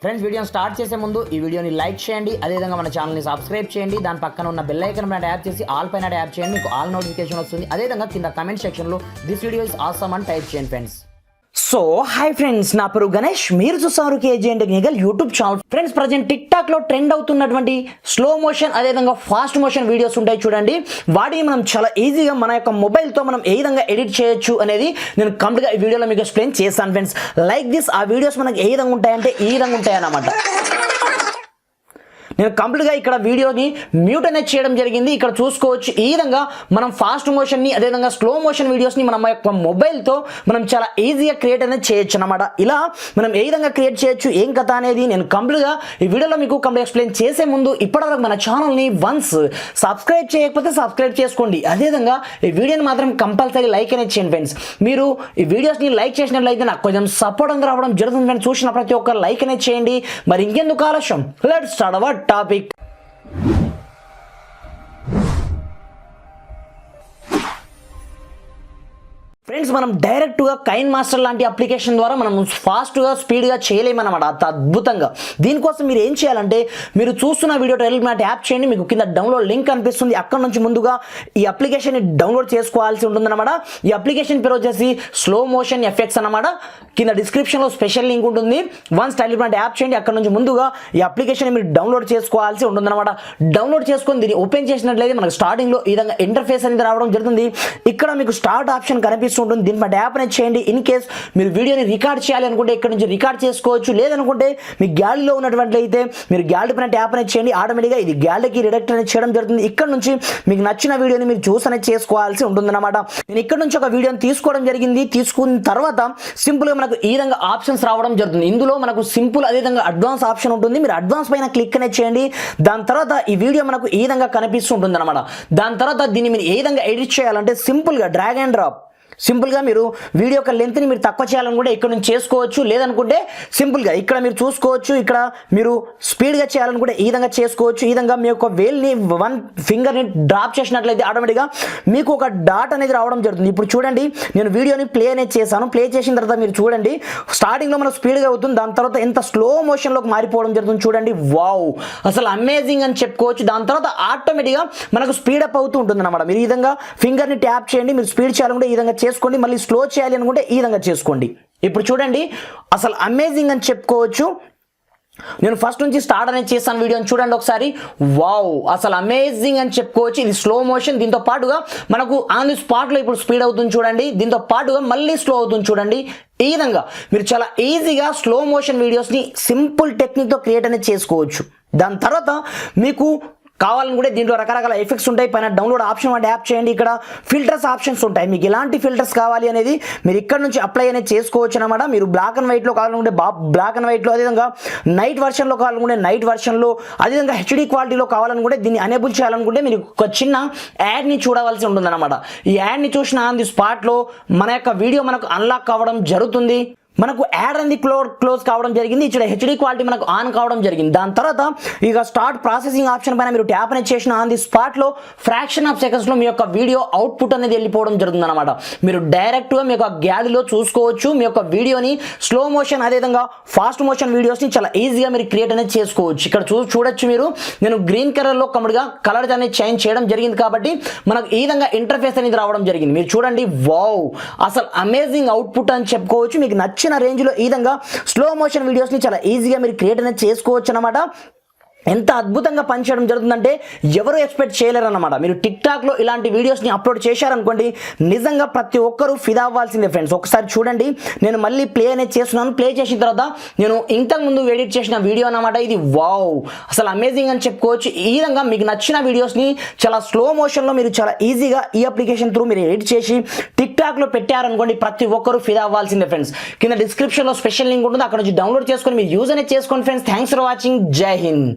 Friends వీడియోని start చేసే ముందు ఈ వీడియోని లైక్ చేయండి, అదేవిధంగా మన ఛానల్ని సబ్స్క్రైబ్ చేయండి. దాని పక్కన ఉన్న బెల్ ఐకాన్ పైన ట్యాప్ చేసి ఆల్ పైన ట్యాప్ చేయండి, మీకు ఆల్ నోటిఫికేషన్ వస్తుంది. అదేవిధంగా కింద కమెంట్ సెక్షన్లో దిస్ వీడియో ఇస్ ఆసమ్ అని టైప్ చేయండి ఫ్రెండ్స్. సో హాయ్ ఫ్రెండ్స్, నా పేరు గణేష్, మీరు చూస్తున్నారు KG and technical YouTube channel. Friends present tick talk లో ట్రెండ్ అవుతున్నటువంటి స్లో మోషన్ అదేవిధంగా ఫాస్ట్ మోషన్ వీడియోస్ ఉంటాయి చూడండి. వాటిని మనం చాలా ఈజీగా మన యొక్క మొబైల్తో మనం ఏ విధంగా ఎడిట్ చేయొచ్చు అనేది నేను కంప్లీట్గా ఈ వీడియోలో మీకు ఎక్స్ప్లెయిన్ చేస్తాను ఫ్రెండ్స్. లైక్ దిస్, ఆ వీడియోస్ మనకి ఏ విధంగా ఉంటాయంటే ఈ విధంగా ఉంటాయన్నమాట. నేను కంప్లీట్గా ఇక్కడ వీడియోని మ్యూట్ అనేది చేయడం జరిగింది. ఇక్కడ చూసుకోవచ్చు ఈ విధంగా మనం ఫాస్ట్ మోషన్ని అదేవిధంగా స్లో మోషన్ వీడియోస్ని మన యొక్క మొబైల్తో మనం చాలా ఈజీగా క్రియేట్ అనేది చేయొచ్చు అనమాట. ఇలా మనం ఏ విధంగా క్రియేట్ చేయొచ్చు ఏం కథ అనేది నేను కంప్లీట్గా ఈ వీడియోలో మీకు కంప్లీట్ ఎక్స్ప్లెయిన్ చేసే ముందు ఇప్పటివరకు మన ఛానల్ని వన్స్ సబ్స్క్రైబ్ చేయకపోతే సబ్స్క్రైబ్ చేసుకోండి. అదేవిధంగా ఈ వీడియోని మాత్రం కంపల్సరీ లైక్ అనేది చేయండి ఫ్రెండ్స్. మీరు ఈ వీడియోస్ని లైక్ చేసినట్లయితే నాకు కొంచెం సపోర్ట్ అనేది రావడం జరుగుతుంది ఫ్రెండ్స్. చూసిన ప్రతి ఒక్కరు లైక్ అనేది చేయండి. మరి ఇంకెందుకు ఆలస్యం, let's start our topic. Friends మనం డైరెక్ట్గా కైన్ మాస్టర్ లాంటి అప్లికేషన్ ద్వారా మనం ఫాస్ట్గా స్పీడ్గా చేయలేమన్నమాట, అంత అద్భుతంగా. దీనికోసం మీరు ఏం చేయాలంటే మీరు చూస్తున్న వీడియో టైటిల్ మ్యాట్ యాప్ చేయండి, మీకు కింద డౌన్లోడ్ లింక్ కనిపిస్తుంది. అక్కడ నుంచి ముందుగా ఈ అప్లికేషన్ని డౌన్లోడ్ చేసుకోవాల్సి ఉంటుందన్నమాట. ఈ అప్లికేషన్ పేరు వచ్చేసి స్లో మోషన్ ఎఫెక్ట్స్ అన్నమాట. కింద డిస్క్రిప్షన్లో స్పెషల్ లింక్ ఉంటుంది. వన్స్ టైటిల్ మ్యాట్ యాప్ చేయండి, అక్కడ నుంచి ముందుగా ఈ అప్లికేషన్ మీరు డౌన్లోడ్ చేసుకోవాల్సి ఉంటుందన్నమాట. డౌన్లోడ్ చేసుకొని దీన్ని ఓపెన్ చేసినట్లయితే మనకు స్టార్టింగ్లో ఈ విధంగా ఇంటర్ఫేస్ అనేది రావడం జరుగుతుంది. ఇక్కడ మీకు స్టార్ట్ ఆప్షన్ కనిపిస్తుంది. దీని ట్యాప్ అనేది చేయండి. ఇన్ కేస్ మీరు వీడియోని రికార్డ్ చేయాలి అనుకుంటే ఇక్కడ నుంచి రికార్డ్ చేసుకోవచ్చు. లేదనుకుంటే మీ గ్యాలరీలో ఉన్నట్లయితే మీరు గ్యాలరీ పైన ట్యాప్ అనేది చేయండి. ఆటోమేటిక్గా ఇది గ్యాలరీకి రిడక్ట్ అనేది చేయడం జరుగుతుంది. ఇక్కడ నుంచి మీకు నచ్చిన వీడియోని మీరు చూస్ అనేది చేసుకోవాల్సి ఉంటుందన్నమాట. నేను ఇక్కడ నుంచి ఒక వీడియోని తీసుకోవడం జరిగింది. తీసుకున్న తర్వాత సింపుల్గా మనకు ఈ విధంగా ఆప్షన్స్ రావడం జరుగుతుంది. ఇందులో మనకు సింపుల్ అదేవిధంగా అడ్వాన్స్ ఆప్షన్ ఉంటుంది. మీరు అడ్వాన్స్ పైన క్లిక్ అనేది చేయండి. దాని తర్వాత ఈ వీడియో మనకు ఈ విధంగా కనిపిస్తూ ఉంటుంది అనమాట. దాని తర్వాత దీన్ని మీరు ఏ విధంగా ఎడిట్ చేయాలంటే సింపుల్గా డ్రాగ్ అండ్ డ్రాప్, సింపుల్గా మీరు వీడియో యొక్క లెంత్ని మీరు తక్కువ చేయాలనుకుంటే ఇక్కడ నుంచి చేసుకోవచ్చు. లేదనుకుంటే సింపుల్గా ఇక్కడ మీరు చూసుకోవచ్చు. ఇక్కడ మీరు స్పీడ్గా చేయాలనుకుంటే ఈ విధంగా చేసుకోవచ్చు. ఈ విధంగా మీ యొక్క వేల్ని వన్ ఫింగర్ని డ్రాప్ చేసినట్లయితే ఆటోమేటిక్గా మీకు ఒక డాట్ అనేది రావడం జరుగుతుంది. ఇప్పుడు చూడండి, నేను వీడియోని ప్లే అనేది చేశాను. ప్లే చేసిన తర్వాత మీరు చూడండి స్టార్టింగ్లో మనకు స్పీడ్గా అవుతుంది. దాని తర్వాత ఎంత స్లో మోషన్లోకి మారిపోవడం జరుగుతుంది చూడండి. వావ్, అసలు అమేజింగ్ అని చెప్పుకోవచ్చు. దాని తర్వాత ఆటోమేటిక్గా మనకు స్పీడప్ అవుతూ ఉంటుంది అనమాట. మీరు ఈ విధంగా ఫింగర్ని ట్యాప్ చేయండి. మీరు స్పీడ్ చేయాలనుకుంటే ఈ విధంగా చేసుకోండి. మళ్ళీ స్లో చేయాలి అనుకుంటే ఈ విధంగా చేసుకోండి. ఇప్పుడు చూడండి అసలు అమేజింగ్ అని చెప్పుకోవచ్చు. నేను ఫస్ట్ నుంచి స్టార్ట్ అనేది చేస్తాను వీడియోని చూడండి ఒకసారి. వావ్, అసలు అమేజింగ్ అని చెప్పుకోవచ్చు. ఇది స్లో మోషన్. దీంతో పాటుగా మనకు ఆన్ ది స్పాట్లో ఇప్పుడు స్పీడ్ అవుతుంది చూడండి. దీంతో పాటుగా మళ్ళీ స్లో అవుతుంది చూడండి. ఈ విధంగా మీరు చాలా ఈజీగా స్లో మోషన్ వీడియోస్ని సింపుల్ టెక్నిక్తో క్రియేట్ అనేది చేసుకోవచ్చు. దాని తర్వాత మీకు కావాలనుకుంటే దీంట్లో రకరకాల ఎఫెక్ట్స్ ఉంటాయి. పైన డౌన్లోడ్ ఆప్షన్ అంటే యాప్ చేయండి. ఇక్కడ ఫిల్టర్స్ ఆప్షన్స్ ఉంటాయి. మీకు ఎలాంటి ఫిల్టర్స్ కావాలి అనేది మీరు ఇక్కడ నుంచి అప్లై అనేది చేసుకోవచ్చు అనమాట. మీరు బ్లాక్ అండ్ వైట్లో కావాలనుకుంటే బ్లాక్ అండ్ వైట్లో, అదేవిధంగా నైట్ వర్షన్లో కావాలనుకుంటే నైట్ వర్షన్లో, అదేవిధంగా హెచ్డి క్వాలిటీలో కావాలనుకుంటే దీన్ని అనేబుల్ చేయాలనుకుంటే మీరు ఒక చిన్న యాడ్ని చూడవలసి ఉంటుందన్నమాట. ఈ యాడ్ని చూసిన ఆన్ ది స్పాట్లో మన యొక్క వీడియో మనకు అన్లాక్ కావడం జరుగుతుంది. మనకు యాడ్ అనేది క్లోజ్ కావడం జరిగింది. ఇక్కడ హెచ్డి క్వాలిటీ మనకు ఆన్ కావడం జరిగింది. దాని తర్వాత ఇక స్టార్ట్ ప్రాసెసింగ్ ఆప్షన్ పైన మీరు ట్యాప్ అనేది చేసిన ఆన్ ది స్పాట్లో ఫ్రాక్షన్ ఆఫ్ సెకండ్స్లో మీ యొక్క వీడియో అవుట్పుట్ అనేది వెళ్ళిపోవడం జరుగుతుంది అనమాట. మీరు డైరెక్ట్గా మీ యొక్క గ్యాలరీలో చూసుకోవచ్చు. మీ యొక్క వీడియోని స్లో మోషన్ అదేవిధంగా ఫాస్ట్ మోషన్ వీడియోస్ని చాలా ఈజీగా మీరు క్రియేట్ అనేది చేసుకోవచ్చు. ఇక్కడ చూడొచ్చు మీరు, నేను గ్రీన్ కలర్లో కంప్లీట్గా కలర్ అనేది చేంజ్ చేయడం జరిగింది కాబట్టి మనకు ఈ విధంగా ఇంటర్ఫేస్ అనేది రావడం జరిగింది. మీరు చూడండి, వావ్, అసలు అమేజింగ్ అవుట్పుట్ అని చెప్పుకోవచ్చు. మీకు నచ్చిన రేంజ్లో ఈ విధంగా స్లో మోషన్ వీడియోస్ని చాలా ఈజీగా మీరు క్రియేట్ అనేది చేసుకోవచ్చు అనమాట. ఎంత అద్భుతంగా పనిచేయడం జరుగుతుందంటే ఎవరు ఎక్స్పెక్ట్ చేయలేరు అన్నమాట. మీరు టిక్ టాక్లో ఇలాంటి వీడియోస్ని అప్లోడ్ చేశారనుకోండి, నిజంగా ప్రతి ఒక్కరూ ఫిదా అవ్వాల్సిందే ఫ్రెండ్స్. ఒకసారి చూడండి, నేను మళ్ళీ ప్లే అనేది చేస్తున్నాను. ప్లే చేసిన తర్వాత నేను ఇంతకుముందు ఎడిట్ చేసిన వీడియో అన్నమాట ఇది. వావ్, అసలు అమేజింగ్ అని చెప్పుకోవచ్చు. ఈ విధంగా మీకు నచ్చిన వీడియోస్ని చాలా స్లో మోషన్లో మీరు చాలా ఈజీగా ఈ అప్లికేషన్ త్రూ మీరు ఎడిట్ చేసి టిక్ టాక్లో పెట్టారనుకోండి, ప్రతి ఒక్కరూ ఫిదా అవ్వాల్సిందే ఫ్రెండ్స్. కింద డిస్క్రిప్షన్లో స్పెషల్ లింక్ ఉంటుంది, అక్కడ నుంచి డౌన్లోడ్ చేసుకొని మీరు యూజ్ అనేది చేసుకోండి ఫ్రెండ్స్. Thanks for watching. జై హింద్.